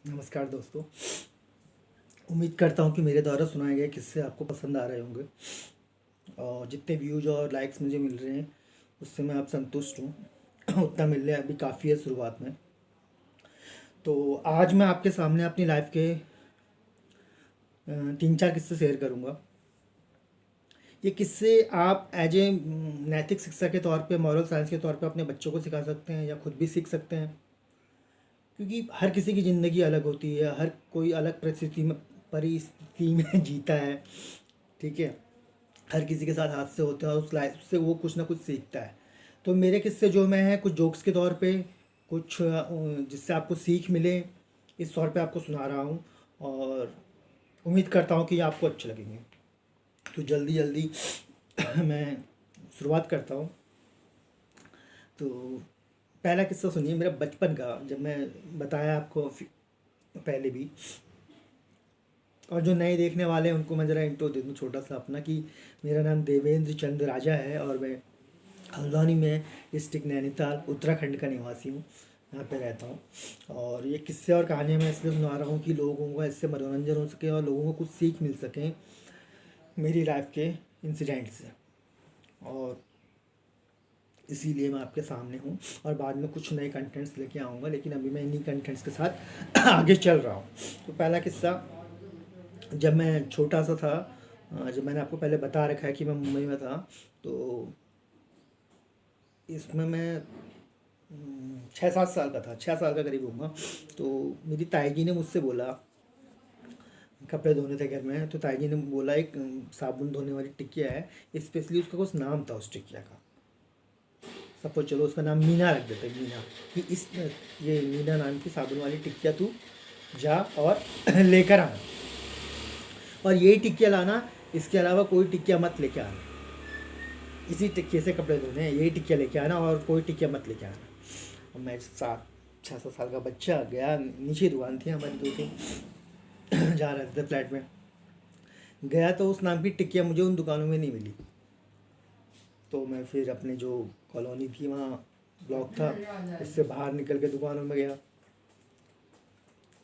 नमस्कार दोस्तों। उम्मीद करता हूँ कि मेरे द्वारा सुनाए गए किस्से आपको पसंद आ रहे होंगे और जितने व्यूज़ और लाइक्स मुझे मिल रहे हैं उससे मैं आप संतुष्ट हूँ। उतना मिलने अभी काफ़ी है शुरुआत में। तो आज मैं आपके सामने अपनी लाइफ के 3-4 किस्से शेयर करूँगा। ये किस्से आप एज ए नैतिक शिक्षा के तौर पे, मॉरल साइंस के तौर पे अपने बच्चों को सिखा सकते हैं या खुद भी सीख सकते हैं, क्योंकि हर किसी की ज़िंदगी अलग होती है, हर कोई अलग परिस्थिति में जीता है। ठीक है, हर किसी के साथ हादसे होते हैं और उस लाइफ से वो कुछ ना कुछ सीखता है। तो मेरे किस्से जो मैं हैं कुछ जोक्स के तौर पे, कुछ जिससे आपको सीख मिले, इस तौर पे आपको सुना रहा हूँ और उम्मीद करता हूँ कि ये आपको अच्छे लगेंगे। तो जल्दी जल्दी मैं शुरुआत करता हूँ। तो पहला किस्सा सुनिए मेरा बचपन का, जब मैं बताया आपको पहले भी, और जो नए देखने वाले हैं उनको मैं ज़रा इंट्रो दे दूँ छोटा सा अपना, कि मेरा नाम देवेंद्र चंद्र राजा है और मैं हल्द्वानी में डिस्ट्रिक्ट नैनीताल उत्तराखंड का निवासी हूँ। यहाँ पे रहता हूँ और ये किस्से और कहानियाँ मैं इसलिए सुना रहा हूँ कि लोगों को इससे मनोरंजन हो सके और लोगों को कुछ सीख मिल सके मेरी लाइफ के इंसिडेंट से। और इसीलिए मैं आपके सामने हूँ और बाद में कुछ नए कंटेंट्स लेके आऊँगा, लेकिन अभी मैं इन्हीं कंटेंट्स के साथ आगे चल रहा हूँ। तो पहला किस्सा, जब मैं छोटा सा था, जब मैंने आपको पहले बता रखा है कि मैं मुंबई में था, तो इसमें मैं 6-7 साल का था, 6 साल का करीब होऊंगा। तो मेरी ताई जी ने मुझसे बोला, कपड़े धोने थे घर में, तो ताई जी ने बोला एक साबुन धोने वाली टिकिया है, स्पेशली उसका कुछ नाम था उस टिकिया का। सपोज चलो उसका नाम मीना रख देते हैं, मीना, कि इस ये मीना नाम की साबुन वाली टिकिया तू जा और लेकर आना, और यही टिकिया लाना, इसके अलावा कोई टिकिया मत लेके आना। इसी टिक्के से कपड़े धोने हैं, यही टिक्किया लेके आना और कोई टिक्किया मत लेके आना। और मैं 6-7 साल का बच्चा गया, नीचे दुकान थी हमारी दो तीन जा रहे थे फ्लैट में, गया तो उस नाम की टिक्किया मुझे उन दुकानों में नहीं मिली। तो मैं फिर अपने जो कॉलोनी थी वहाँ ब्लॉक था, उससे बाहर निकल के दुकानों में गया,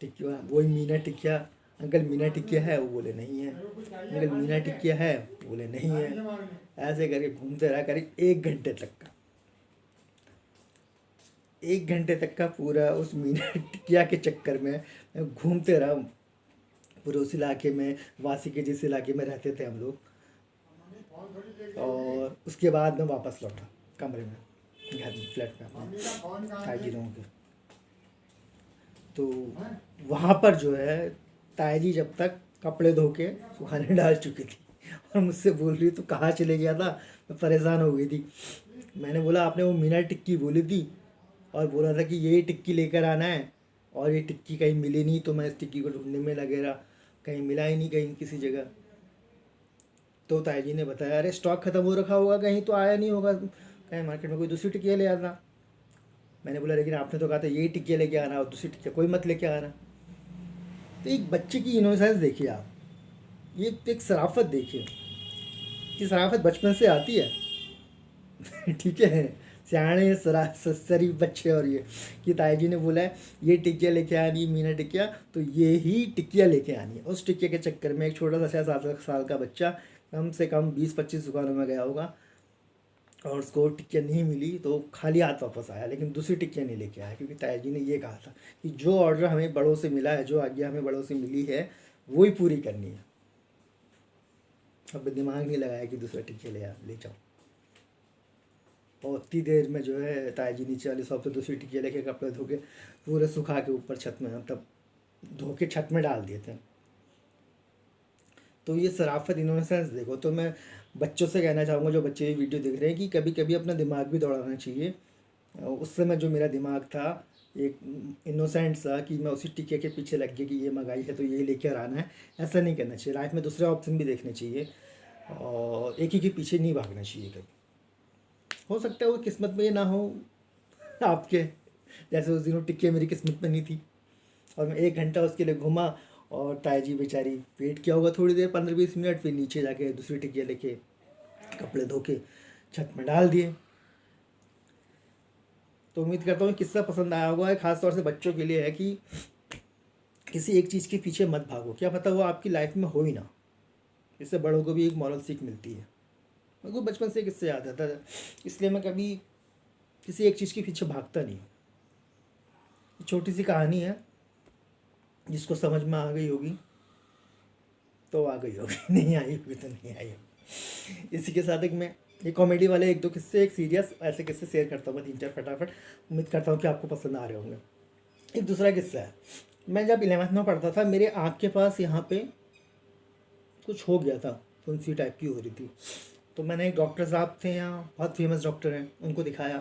टिक्किया वही मीना टिक्किया, अंकल मीना टिक्किया है? वो बोले नहीं है। अंकल मीना टिक्किया है? बोले नहीं है। ऐसे करके घूमते रहा करीब 1 घंटे तक का, 1 घंटे तक का पूरा उस मीना टिकिया के चक्कर में मैं घूमते रहा पूरे उस इलाके में, वासी के जिस इलाके में रहते थे हम लोग। और उसके बाद मैं वापस लौटा कमरे में, घर में, फ्लैट में अपने ताई जी लोगों के। तो वहाँ पर जो है ताई जी जब तक कपड़े धो के सुखाने डाल चुकी थी और मुझसे बोल रही तू कहाँ चले गया था। मैं परेशान हो गई थी। मैंने बोला आपने वो मीना टिक्की बोली थी और बोला था कि यही टिक्की लेकर आना है, और ये टिक्की कहीं मिली नहीं, तो मैं इस टिक्की को ढूंढने में लगे रहा, कहीं मिला ही नहीं कहीं किसी जगह। तो ताई जी ने बताया अरे स्टॉक ख़त्म हो रखा होगा, कहीं तो आया नहीं होगा, कहीं मार्केट में कोई दूसरी टिक्कियाँ ले आना। मैंने बोला लेकिन आपने तो कहा था यही टिक्कियाँ लेके आना और दूसरी टिक्कियाँ कोई मत लेके आना। तो एक बच्चे की इनोसेंस देखिए आप, ये एक शराफत देखिए, ये शराफत बचपन से आती है। ठीक है, सियाने शरीफ बच्चे। और ये कि ताई जी ने बोला है ये टिकिया लेके आनी मीना टिकिया, तो ये ही टिकिया लेके आनी है। उस टिकिया के चक्कर में एक छोटा सा 6-7 साल का बच्चा कम से कम 20-25 दुकानों में गया होगा और उसको टिकिया नहीं मिली, तो खाली हाथ वापस आया, लेकिन दूसरी टिकिया नहीं लेके आया, क्योंकि ताई जी ने ये कहा था कि जो ऑर्डर हमें बड़ों से मिला है, जो आज्ञा हमें बड़ों से मिली है, वो ही पूरी करनी है। अब दिमाग नहीं लगाया कि दूसरा टिकिया ले जाओ। और उतनी देर में जो है ताई जी नीचे वाली शॉप से दूसरी टिकिया लेके कपड़े धो के पूरे सुखा के ऊपर छत में, मतलब धो के छत में डाल दिए थे। तो ये शराफत इनोसेंस देखो। तो मैं बच्चों से कहना चाहूँगा, जो बच्चे ये वीडियो देख रहे हैं, कि कभी कभी अपना दिमाग भी दौड़ाना चाहिए। उस समय जो मेरा दिमाग था एक इनोसेंट सा, कि मैं उसी टिक्के के पीछे लग गया कि ये मंगाई है तो ये लेकर आना है, ऐसा नहीं करना चाहिए। लाइफ में दूसरे ऑप्शन भी देखने चाहिए और एक ही के पीछे नहीं भागना चाहिए कभी। हो सकता है वो किस्मत में ये ना हो आपके, जैसे उस दिनों टिक्की मेरी किस्मत में नहीं थी और मैं 1 घंटा उसके लिए घूमा, और ताई जी बेचारी वेट किया होगा थोड़ी देर, 15-20 मिनट, फिर नीचे जाके दूसरी टिक्कियाँ लेके कपड़े धो के छत में डाल दिए। तो उम्मीद करता हूँ किस्सा पसंद आया होगा, खास तौर से बच्चों के लिए है कि किसी एक चीज़ के पीछे मत भागो, क्या पता वो आपकी लाइफ में हो ही ना। इससे बड़ों को भी एक मॉरल सीख मिलती है। मेरे को बचपन से किससे याद आता था, इसलिए मैं कभी किसी एक चीज़ के पीछे भागता नहीं हूँ। छोटी सी कहानी है, जिसको समझ में आ गई होगी तो आ गई होगी, नहीं आई होगी तो नहीं आई होगी। इसी के साथ मैं ये कॉमेडी वाले एक दो किस्से, एक सीरियस ऐसे किस्से शेयर करता हूँ मैं 3-4 फटाफट। उम्मीद करता हूँ कि आपको पसंद आ रहे होंगे। एक दूसरा किस्सा है, मैं जब 11th में पढ़ता था, मेरे आँख के पास यहाँ पे कुछ हो गया था, फुंसी टाइप की हो रही थी। तो मैंने एक डॉक्टर साहब थे यहाँ, बहुत फेमस डॉक्टर हैं, उनको दिखाया।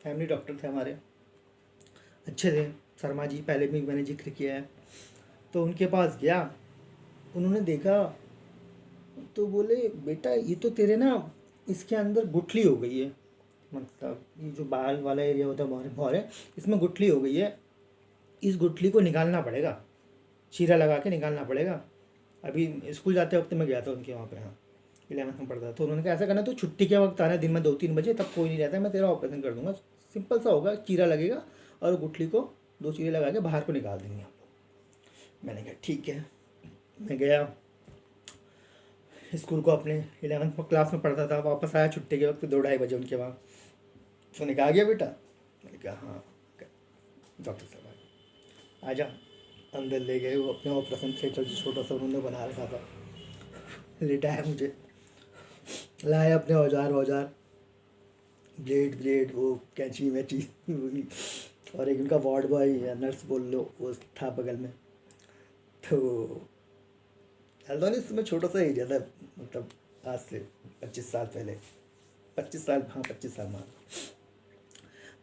फैमिली डॉक्टर थे हमारे, अच्छे थे, शर्मा जी, पहले भी मैंने जिक्र किया है। तो उनके पास गया, उन्होंने देखा तो बोले बेटा ये तो तेरे ना इसके अंदर गुठली हो गई है, मतलब ये जो बाल वाला एरिया होता है भौरे भौरे, इसमें गुठली हो गई है, इस गुठली को निकालना पड़ेगा, चीरा लगा के निकालना पड़ेगा। अभी स्कूल जाते वक्त मैं गया था उनके वहाँ पे, हाँ 11th में पढ़ता था। तो उन्होंने कहा ऐसा करना, तो छुट्टी के वक्त आना, दिन में 2-3 बजे, तब कोई नहीं रहता, मैं तेरा ऑपरेशन कर दूंगा, सिंपल सा होगा, चीरा लगेगा और गुठली को 2 चीरे लगा के बाहर को निकाल देंगे हम लोग। मैंने कहा ठीक है। मैं गया स्कूल को, अपने 11th में क्लास में पढ़ता था, वापस आया छुट्टी के वक्त 2-2:30 बजे उनके वहाँ। उसने कहा आ गया बेटा, मैंने कहा हाँ। डॉक्टर साहब आ जा। अंदर ले गए, वो अपने ऑपरेशन थिएटर जो छोटा सा उन्होंने बना रखा था, लिटाया मुझे, लाए अपने औजार, ब्लेड वो कैंची वैची वही, और एक उनका वार्ड बॉय या नर्स बोल लो वो था बगल में। तो हल्द्वानी में छोटा सा एरिया था, मतलब आज से 25 साल पहले, 25 साल, हाँ 25 साल मान।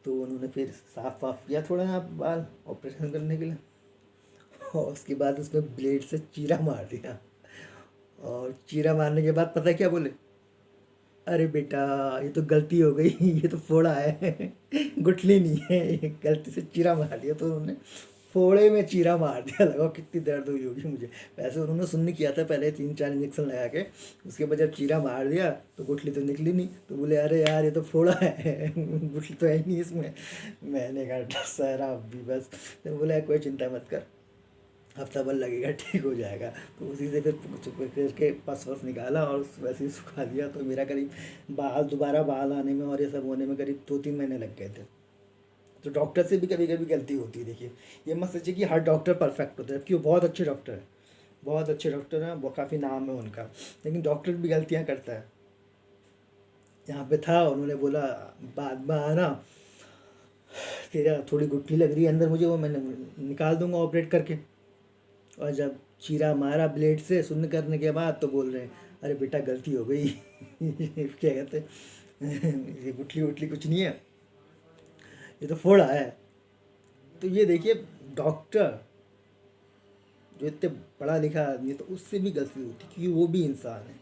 तो उन्होंने फिर साफ वाफ किया थोड़ा यहाँ बाल ऑपरेशन करने के लिए, और उसके बाद उसमें ब्लेड से चीरा मार दिया। और चीरा मारने के बाद पता है क्या बोले, अरे बेटा ये तो गलती हो गई, ये तो फोड़ा है, गुठली नहीं है, ये गलती से चीरा मार दिया। तो उन्होंने फोड़े में चीरा मार दिया, लगाओ कितनी दर्द हुई होगी मुझे। वैसे उन्होंने सुनने किया था पहले 3-4 इंजेक्शन लगा के, उसके बाद जब चीरा मार दिया तो गुठली तो निकली नहीं। तो बोले अरे यार ये तो फोड़ा है, गुठली तो है ही नहीं इसमें। मैंने कहा सर आप भी बस। तो बोले कोई चिंता मत कर, हफ्ता भर लगेगा, ठीक हो जाएगा। तो उसी से फिर के पस वस निकाला और वैसे ही सुखा दिया। तो मेरा करीब दोबारा बाल आने में और ये सब होने में करीब 2-3 महीने लग गए थे। तो डॉक्टर से भी कभी कभी गलती होती है। देखिए ये मत सोचिए कि हर डॉक्टर परफेक्ट होता है, जबकि वो बहुत अच्छे डॉक्टर हैं, बहुत अच्छे डॉक्टर हैं, वो काफ़ी नाम है उनका, लेकिन डॉक्टर भी गलतियाँ करता है। यहाँ पे था, उन्होंने बोला बाद में आना, तेरा थोड़ी गुठली लग रही है अंदर मुझे, वो मैंने निकाल दूंगा ऑपरेट करके। और जब चीरा मारा ब्लेड से, सुन्न करने के बाद तो बोल रहे हैं अरे बेटा गलती हो गई, क्या कहते हैं, ये गुठली वुठली कुछ नहीं है, ये तो फोड़ा है। तो ये देखिए डॉक्टर जो इतने पढ़ा लिखा आदमी है, तो उससे भी गलती होती है, क्योंकि वो भी इंसान है।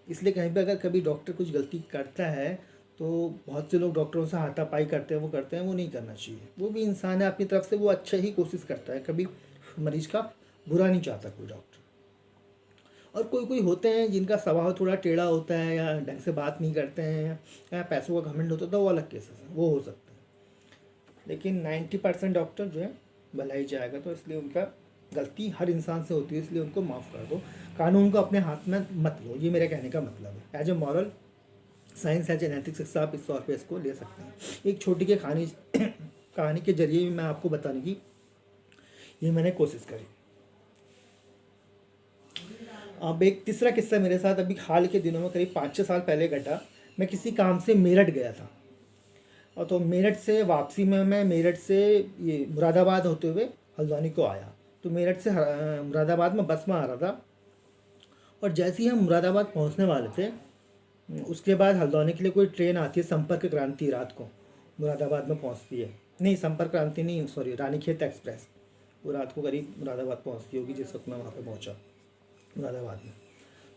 इसलिए कहीं पे अगर कभी डॉक्टर कुछ गलती करता है तो बहुत से लोग डॉक्टरों से हाथापाई करते हैं, वो करते हैं, वो नहीं करना चाहिए। वो भी इंसान है, अपनी तरफ से वो अच्छा ही कोशिश करता है, कभी मरीज का बुरा नहीं चाहता कोई डॉक्टर। और कोई कोई होते हैं जिनका स्वभाव थोड़ा टेढ़ा होता है, या ढंग से बात नहीं करते हैं, या पैसों का घमंड होता है, तो वो अलग केसेस है, वो हो सकता है। लेकिन 90% डॉक्टर जो है भला ही जाएगा। तो इसलिए उनका गलती हर इंसान से होती है, इसलिए उनको माफ़ कर दो, कानून को अपने हाथ में मत लो, ये मेरे कहने का मतलब है। As a moral science, as a नैतिक शिक्षा आप इस तौर पे इसको ले सकते हैं। एक छोटी के कहानी के जरिए मैं आपको बताने की ये मैंने कोशिश करी। अब एक तीसरा किस्सा मेरे साथ अभी हाल के दिनों में करीब 5-6 साल पहले घटा। मैं किसी काम से मेरठ गया था, और तो मेरठ से वापसी में मैं मेरठ से ये मुरादाबाद होते हुए हल्द्वानी को आया। तो मेरठ से मुरादाबाद में बस में आ रहा था, और जैसे ही हम मुरादाबाद पहुंचने वाले थे, उसके बाद हल्द्वानी के लिए कोई ट्रेन आती है, संपर्क क्रांति, रात को मुरादाबाद में पहुंचती है। नहीं संपर्क क्रांति नहीं, सॉरी, रानीखेत एक्सप्रेस, वो रात को करीब मुरादाबाद पहुंचती होगी जिस वक्त मैं वहाँ पे पहुंचा मुरादाबाद में।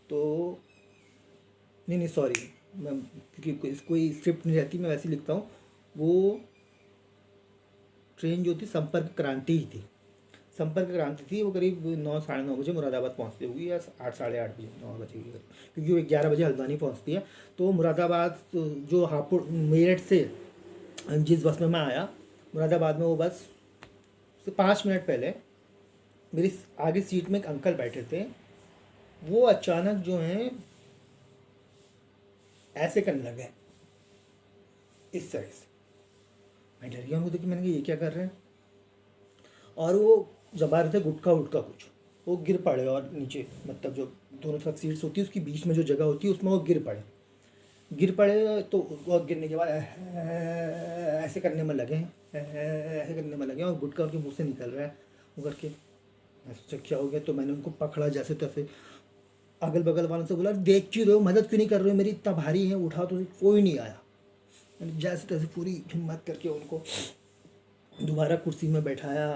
तो नहीं सॉरी, मैं क्योंकि कोई स्क्रिप्ट नहीं रहती, मैं वैसे ही लिखता हूँ। वो ट्रेन जो थी संपर्क क्रांति ही थी, संपर्क क्रांति थी। वो करीब 9-9:30 बजे मुरादाबाद पहुंचती होगी, या 8-8:30 बजे, 9 बजे की, क्योंकि वो 11 बजे हल्द्वानी पहुंचती है। तो मुरादाबाद जो हापुड़ मेरठ से जिस बस में मैं आया मुरादाबाद में, वो बस से 5 मिनट पहले मेरी आगे सीट में एक अंकल बैठे थे, वो अचानक जो है ऐसे करने लगे, इस तरह से। मैं डर गया, उनको देखिए, मैंने कहा ये क्या कर रहे हैं। और वो जमा रहे थे गुटखा उटका कुछ, वो गिर पड़े और नीचे, मतलब जो दोनों तरफ सीट्स होती है उसकी बीच में जो जगह होती है उसमें वो गिर पड़े। तो वो गिरने के बाद ऐसे करने में लगे, ऐसे करने में लगे, और गुटखा उनके मुंह से निकल रहा है वो करके। मैं सोचा क्या हो गया, तो मैंने उनको पकड़ा जैसे तैसे, अगल बगल वालों से बोला देख क्यों रहे हो, मदद क्यों नहीं कर रहे हो मेरी, इतना भारी है, उठा, तो कोई नहीं आया। मैंने जैसे तैसे पूरी हिम्मत करके उनको दोबारा कुर्सी में बैठाया।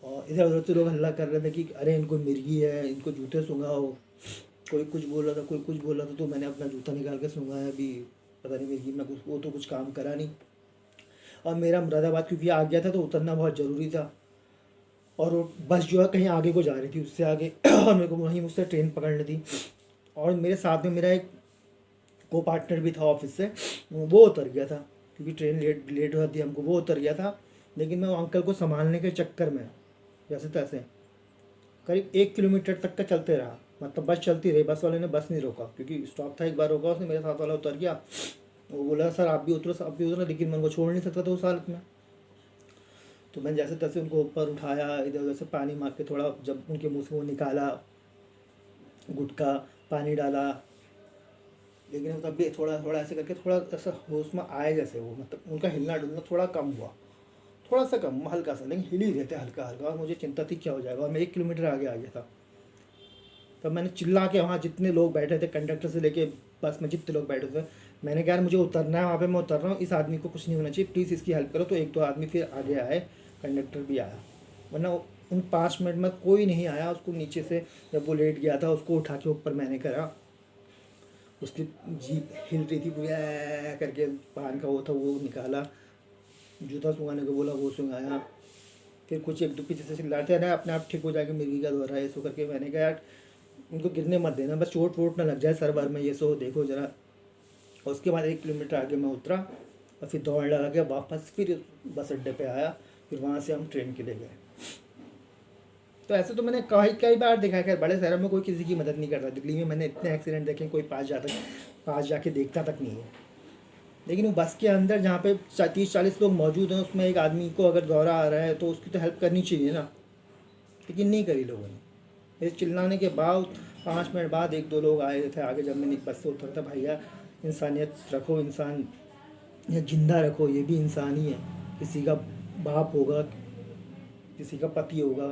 और इधर उधर से लोग हल्ला कर रहे थे कि अरे इनको मिर्गी है, इनको जूते सूंघाओ। कोई कुछ बोल रहा था, कोई कुछ बोल रहा था, तो मैंने अपना जूता निकाल के सूंघाया भी, पता नहीं मिर्गी में कुछ, वो तो कुछ काम करा नहीं। और मेरा मुरादाबाद क्योंकि आ गया था तो उतरना बहुत ज़रूरी था, और वो बस जो है कहीं आगे को जा रही थी, उससे आगे और मेरे को वहीं मुझसे ट्रेन पकड़नी थी। और मेरे साथ में मेरा एक को पार्टनर भी था ऑफिस से, वो उतर गया था क्योंकि ट्रेन लेट हो जाती हमको, वो उतर गया था। लेकिन मैं वो अंकल को संभालने के चक्कर में जैसे तैसे करीब 1 किलोमीटर तक का चलते रहा। मतलब बस चलती रही, बस वाले ने बस नहीं रोका क्योंकि स्टॉप था, एक बार रोका उसने, मेरे साथ वाला उतर गया। वो बोला सर आप भी उतरो, आप भी उतरो, लेकिन मैं उनको छोड़ नहीं सकता था उस हालत में। तो मैंने जैसे तैसे उनको ऊपर उठाया, इधर उधर से पानी मार के थोड़ा, जब उनके मुँह से वो निकाला गुटखा, पानी डाला। लेकिन तब भी थोड़ा थोड़ा ऐसे करके थोड़ा ऐसा होश में आए, जैसे वो मतलब उनका हिलना डुलना थोड़ा कम हुआ, थोड़ा सा कम, हल्का सा, लेकिन हिल ही रहते हल्का हल्का। और मुझे चिंता थी क्या हो जाएगा, और मैं 1 किलोमीटर आगे आ गया था। तब मैंने चिल्ला के, वहाँ जितने लोग बैठे थे कंडक्टर से लेके बस में जितने लोग बैठे थे, मैंने कहा यार मुझे उतरना है वहाँ पे, मैं उतर रहा हूँ, इस आदमी को कुछ नहीं होना चाहिए, प्लीज़ इसकी हेल्प करो। तो 1-2 आदमी फिर आगे आए, कंडक्टर भी आया, वरना उन 5 मिनट में कोई नहीं आया। उसको नीचे से जब वो लेट गया था उसको उठा के ऊपर मैंने करा, उसकी जीप हिल रही थी पूरी करके, पान का वो था वो निकाला, जूता सूंघाने को बोला वो सूंघाया। फिर कुछ एक दो पीछे से चिल्लाते रहे, अपने आप ठीक हो जाएगा मिर्गी का दौरा है, सो करके। मैंने कहा यार उनको गिरने मत देना, बस चोट वोट ना लग जाए सर भर में, ये सो देखो ज़रा। और उसके बाद 1 किलोमीटर आगे मैं उतरा और फिर दौड़ लगा के वापस फिर बस अड्डे पे आया, फिर वहाँ से हम ट्रेन के लिए गए। तो ऐसे तो मैंने कई कई बार देखा है, बड़े शहरों में कोई किसी की मदद नहीं करता। दिल्ली में मैंने इतने एक्सीडेंट देखे, कोई पास जाके देखता तक नहीं है। लेकिन वो बस के अंदर जहाँ पे 30-40 लोग मौजूद हैं, उसमें एक आदमी को अगर दौरा आ रहा है तो उसकी तो हेल्प करनी चाहिए ना, लेकिन नहीं करी लोगों ने। मेरे चिल्लाने के बाद 5 मिनट बाद 1-2 लोग आए थे आगे, जब मैंने बस से उतरता, भैया इंसानियत रखो, इंसान या जिंदा रखो, ये भी इंसान ही है, किसी का बाप होगा, किसी का पति होगा,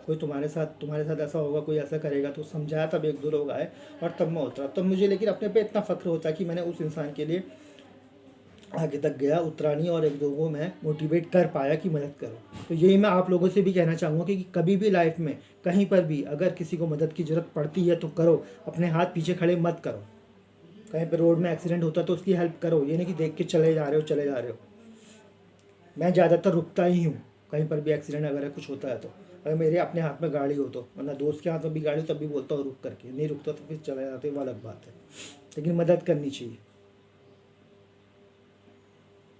कोई तुम्हारे साथ ऐसा होगा, कोई ऐसा करेगा। तो समझाया, तब 1-2 लोग आए और तब मैं उतरा। तब मुझे लेकिन अपने पे इतना फ़ख्र होता है कि मैंने उस इंसान के लिए आगे तक गया, उतरा नहीं, और 1-2 को मैं मोटिवेट कर पाया कि मदद करो। तो यही मैं आप लोगों से भी कहना चाहूँगा कि कभी भी लाइफ में कहीं पर भी अगर किसी को मदद की ज़रूरत पड़ती है तो करो, अपने हाथ पीछे खड़े मत करो। कहीं पर रोड में एक्सीडेंट होता है तो उसकी हेल्प करो, ये नहीं कि देख के चले जा रहे हो। मैं ज़्यादातर रुकता ही हूँ, कहीं पर भी एक्सीडेंट अगर कुछ होता है तो, अगर मेरे अपने हाथ में गाड़ी हो तो, वरना दोस्त के हाथ में भी गाड़ी हो तब भी बोलता हूँ रुक करके, नहीं रुकता तो फिर चले जाते, वो अलग बात है। लेकिन मदद करनी चाहिए,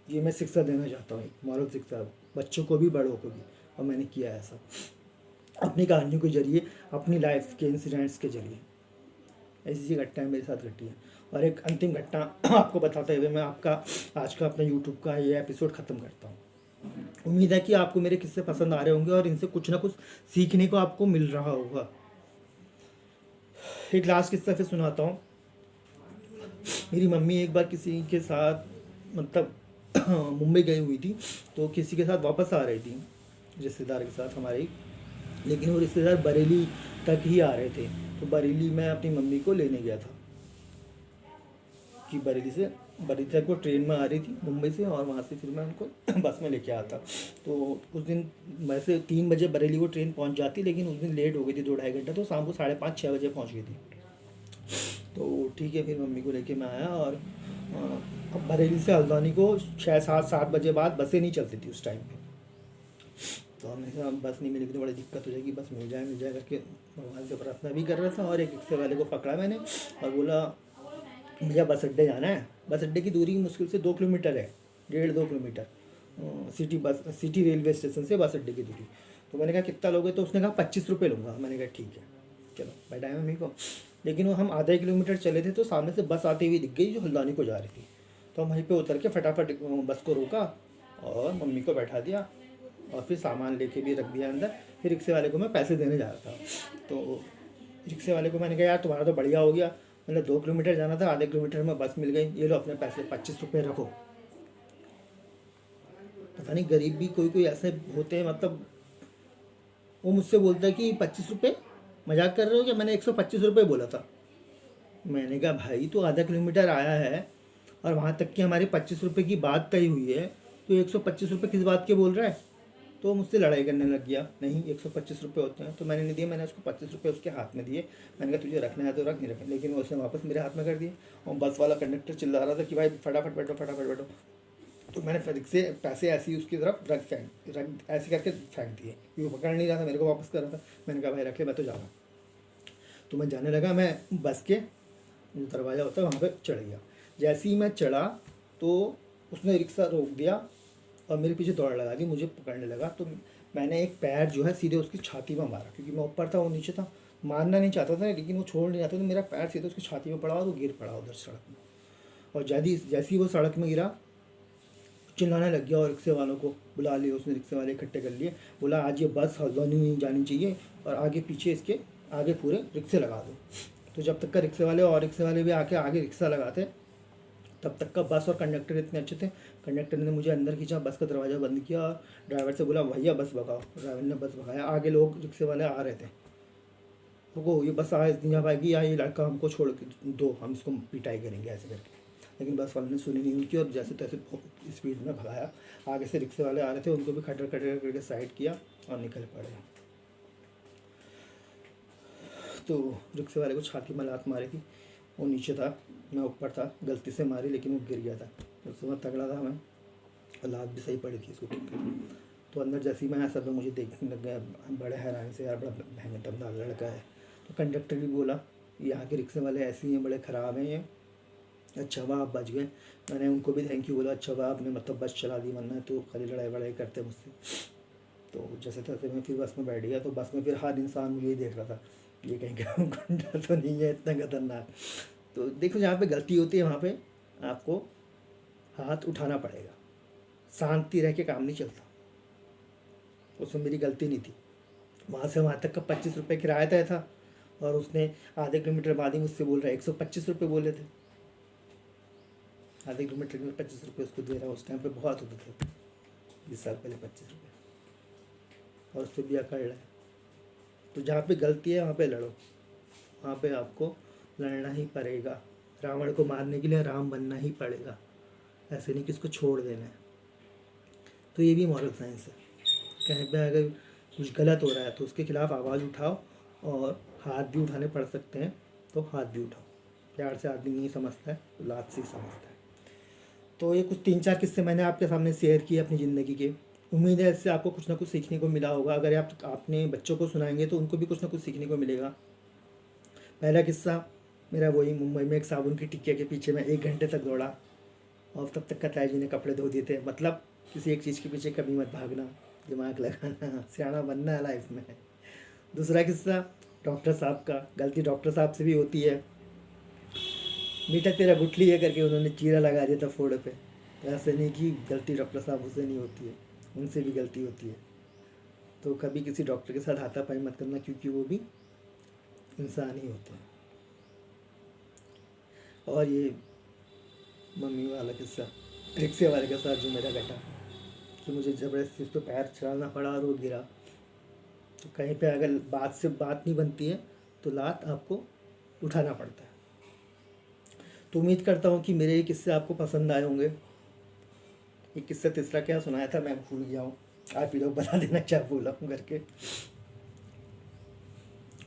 ये मैं शिक्षा देना चाहता हूँ, मॉरल शिक्षा, बच्चों को भी बड़ों को भी। और मैंने किया है ऐसा अपनी कहानियों के जरिए, अपनी लाइफ के इंसिडेंट्स के जरिए। ऐसी सी घटनाएं मेरे साथ घटी हैं। और एक अंतिम घटना आपको बताते हुए मैं आपका आज का अपना यूट्यूब का ये एपिसोड ख़त्म करता हूँ। उम्मीद है कि आपको मेरे किस्से पसंद आ रहे होंगे और इनसे कुछ ना कुछ सीखने को आपको मिल रहा होगा। एक लास्ट किस्सा फिर सुनाता हूँ। मेरी मम्मी एक बार किसी के साथ मतलब मुंबई गई हुई थी, तो किसी के साथ वापस आ रही थी, रिश्तेदार के साथ हमारे, लेकिन वो रिश्तेदार बरेली तक ही आ रहे थे। तो बरेली मैं अपनी मम्मी को लेने गया था कि बरेली तक वो ट्रेन में आ रही थी मुंबई से, और वहाँ से फिर मैं उनको बस में लेके आता। तो उस दिन वैसे 3 बजे बरेली वो ट्रेन पहुँच जाती, लेकिन उस दिन लेट हो गई थी 2-2.5 घंटा, तो शाम को 5:30-6 बजे पहुँच गई थी। तो ठीक है, फिर मम्मी को लेके मैं आया। और अब बरेली से हल्द्वानी को 6-7 बजे बाद बसें नहीं चलती थी उस टाइम पे। तो हमने कहा बस नहीं मिलेगी तो बड़ी दिक्कत हो जाएगी, बस मिल जाए करके भगवान से प्रार्थना भी कर रहा था। और एक रिक्शे वाले को पकड़ा मैंने और बोला भैया बस अड्डे जाना है। बस अड्डे की दूरी मुश्किल से 2 किलोमीटर है, 1.5-2 किलोमीटर, सिटी रेलवे स्टेशन से बस अड्डे की दूरी। तो मैंने कहा कितना लोगे, तो उसने कहा 25 रुपये लूँगा। मैंने कहा ठीक है चलो बैठाया मम्मी को। लेकिन वो हम आधा किलोमीटर चले थे तो सामने से बस आती हुई दिख गई जो हल्द्वानी को जा रही थी। तो हम वहीं पे उतर के फटाफट बस को रोका और मम्मी को बैठा दिया और फिर सामान लेके भी रख दिया अंदर। फिर रिक्शे वाले को मैं पैसे देने जा रहा था, तो रिक्शे वाले को मैंने कहा यार तुम्हारा तो बढ़िया हो गया, मतलब 2 किलोमीटर जाना था, आधे किलोमीटर में बस मिल गई, ये लो अपने पैसे 25 रुपये रखो। पता नहीं गरीब भी कोई कोई ऐसे होते हैं, मतलब वो मुझसे बोलता है कि 25 रुपये, मजाक कर रहे हो क्या? मैंने 125 रुपये बोला था। मैंने कहा भाई तो आधा किलोमीटर आया है और वहाँ तक की हमारी 25 रुपये की बात तय हुई है, तो 125 रुपये किस बात के बोल रहा है? तो मुझसे लड़ाई करने लग गया, नहीं 125 रुपये होते हैं। तो मैंने नहीं दिए, मैंने उसको 25 रुपये उसके हाथ में दिए। मैंने कहा तुझे रखना है तो रख, नहीं रखना। लेकिन वो उसने वापस मेरे हाथ में कर दिए और बस वाला कंडक्टर चिल्ला रहा था कि भाई फटाफट बैठो फटाफट बैठो। तो मैंने फिर से पैसे ऐसे ही उसकी तरफ रख ऐसे करके फेंक दिए। वो पकड़ नहीं रहा था, मेरे को वापस कर रहा था। मैंने कहा भाई रख ले, मैं तो जा रहा हूँ। तो मैं जाने लगा, मैं बस के जो दरवाज़ा होता है वहाँ पे चढ़ गया। जैसे ही मैं चढ़ा तो उसने रिक्शा रोक दिया और मेरे पीछे दौड़ लगा दी, मुझे पकड़ने लगा। तो मैंने एक पैर जो है सीधे उसकी छाती में मारा, क्योंकि मैं ऊपर था वो नीचे था। मारना नहीं चाहता था लेकिन वो छोड़ नहीं जाता, तो मेरा पैर सीधे उसकी छाती में पड़ा और वो गिर पड़ा उधर सड़क में। और जैसे ही वो सड़क में गिरा चिल्लाने लग गया और रिक्शे वालों को बुला लिया उसने, रिक्शे वाले इकट्ठे कर लिए। बोला आज ये बस हल्द्वानी नहीं जानी चाहिए और आगे पीछे इसके आगे पूरे रिक्शे लगा दो। तो जब तक का रिक्शे वाले भी आके आगे रिक्शा लगाते, तब तक का बस और कंडक्टर इतने अच्छे थे। कंडक्टर ने मुझे अंदर खींचा, बस का दरवाज़ा बंद किया और ड्राइवर से बोला भैया बस भगाओ। ड्राइवर ने बस भगाया। आगे लोग रिक्शे वाले आ रहे थे, रुको ये बस आ नहीं आ पाएगी, या ये लड़का हमको छोड़ के दो, हम इसको पिटाई करेंगे ऐसे करके। लेकिन बस वाले ने सुनी नहीं उनकी और जैसे तैसे स्पीड में भगाया। आगे से रिक्शे वाले आ रहे थे, उनको भी खटर खटर करके साइड किया और निकल पड़े। तो रिक्शे वाले को छाती में लात मारी थी, वो नीचे था, मैं ऊपर था, गलती से मारी लेकिन वो गिर गया था। उससे मैं तगड़ा था मैं, और लात भी सही पड़ी थी उसको। तो अंदर जैसे ही मैं सब मुझे देखने लग गया बड़े हैरान से, यार बड़ा महंगा दमदार लड़का है। तो कंडक्टर भी बोला यहाँ के रिक्शे वाले ऐसे ही हैं, बड़े ख़राब हैं ये। अच्छा वाह आप बच गए। मैंने उनको भी थैंक यू बोला, अच्छा वाह आपने मतलब बस चला दी, वरना तो खाली लड़ाई वड़ाई करते मुझसे। तो जैसे तैसे मैं फिर बस में बैठ गया। तो बस में फिर हर इंसान मुझे ही देख रहा था, ये कहीं का गुंडा तो नहीं है इतना खतरनाक। तो देखो जहाँ पे गलती होती है वहाँ पे आपको हाथ उठाना पड़ेगा, शांति रह के काम नहीं चलता। उसमें मेरी गलती नहीं थी। वहाँ से वहाँ तक का 25 रुपये किराया तय था और उसने आधे किलोमीटर बाद ही मुझसे बोल रहा है 125 रुपये बोले थे। आधे किलोमीटर में 25 रुपये उसको दे रहा है। उस टाइम पे बहुत होते थे, 20 साल पहले 25 रुपये, और उस पर भी अकड़ रहा है। तो जहाँ पे गलती है वहाँ पे लड़ो, वहाँ पे आपको लड़ना ही पड़ेगा। रावण को मारने के लिए राम बनना ही पड़ेगा, ऐसे नहीं कि उसको छोड़ देना है। तो ये भी मॉरल साइंस है। कहीं पे अगर कुछ गलत हो रहा है तो उसके खिलाफ आवाज़ उठाओ, और हाथ भी उठाने पड़ सकते हैं तो हाथ भी उठाओ। प्यार से आदमी नहीं समझता है तो लात से ही समझता है। तो ये कुछ 3-4 किस्से मैंने आपके सामने शेयर किए अपनी ज़िंदगी के। उम्मीद है इससे आपको कुछ ना कुछ सीखने को मिला होगा। अगर आप अपने बच्चों को सुनाएंगे तो उनको भी कुछ ना कुछ सीखने को मिलेगा। पहला किस्सा मेरा वही, मुंबई में एक साबुन की टिक्किया के पीछे मैं 1 घंटे तक दौड़ा और तब तक का ताया जी ने कपड़े धो दिए थे। मतलब किसी एक चीज़ के पीछे कभी मत भागना, दिमाग लगाना, सियाना बनना है लाइफ में। दूसरा किस्सा डॉक्टर साहब का। गलती डॉक्टर साहब से भी होती है। बेटा तेरा गुठली है करके उन्होंने चीरा लगा दिया था फोड़ पे। ऐसे नहीं कि गलती डॉक्टर साहब से नहीं होती है, उनसे भी गलती होती है। तो कभी किसी डॉक्टर के साथ हाथापाई मत करना, क्योंकि वो भी इंसान ही होते हैं। और ये मम्मी वाला किस्सा रिक्शे वाले के साथ जो मेरा घटा, कि मुझे ज़बरदस्ती उस पर पैर चढ़ाना पड़ा और वो गिरा। तो कहीं पे अगर बात से बात नहीं बनती है तो लात आपको उठाना पड़ता है। तो उम्मीद करता हूँ कि मेरे ये किस्से आपको पसंद आए होंगे। ये किस्सा तीसरा क्या सुनाया था मैं भूल गया हूँ, आप ही लोग बता देना क्या बोला हूँ करके।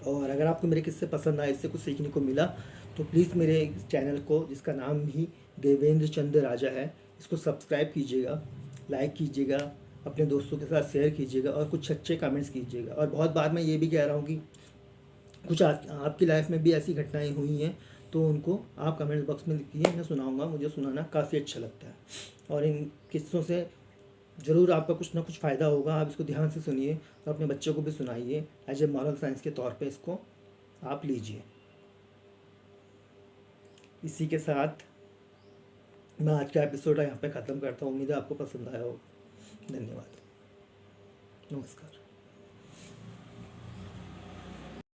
और अगर आपको मेरे किस्से पसंद आए, इससे कुछ सीखने को मिला, तो प्लीज़ मेरे चैनल को, जिसका नाम भी देवेंद्र चंद्र राजा है, इसको सब्सक्राइब कीजिएगा, लाइक कीजिएगा, अपने दोस्तों के साथ शेयर कीजिएगा और कुछ अच्छे कमेंट्स कीजिएगा। और बहुत बार मैं ये भी कह रहा हूँ कि कुछ आपकी लाइफ में भी ऐसी घटनाएं हुई हैं तो उनको आप कमेंट बॉक्स में लिखिए, मैं सुनाऊंगा। मुझे सुनाना काफ़ी अच्छा लगता है और इन किस्सों से ज़रूर आपका कुछ ना कुछ फ़ायदा होगा। आप इसको ध्यान से सुनिए और अपने बच्चों को भी सुनाइए। एज ए मॉरल साइंस के तौर पे इसको आप लीजिए। इसी के साथ मैं आज का एपिसोड यहाँ पे ख़त्म करता हूँ। उम्मीद है आपको पसंद आया होगा। धन्यवाद। नमस्कार।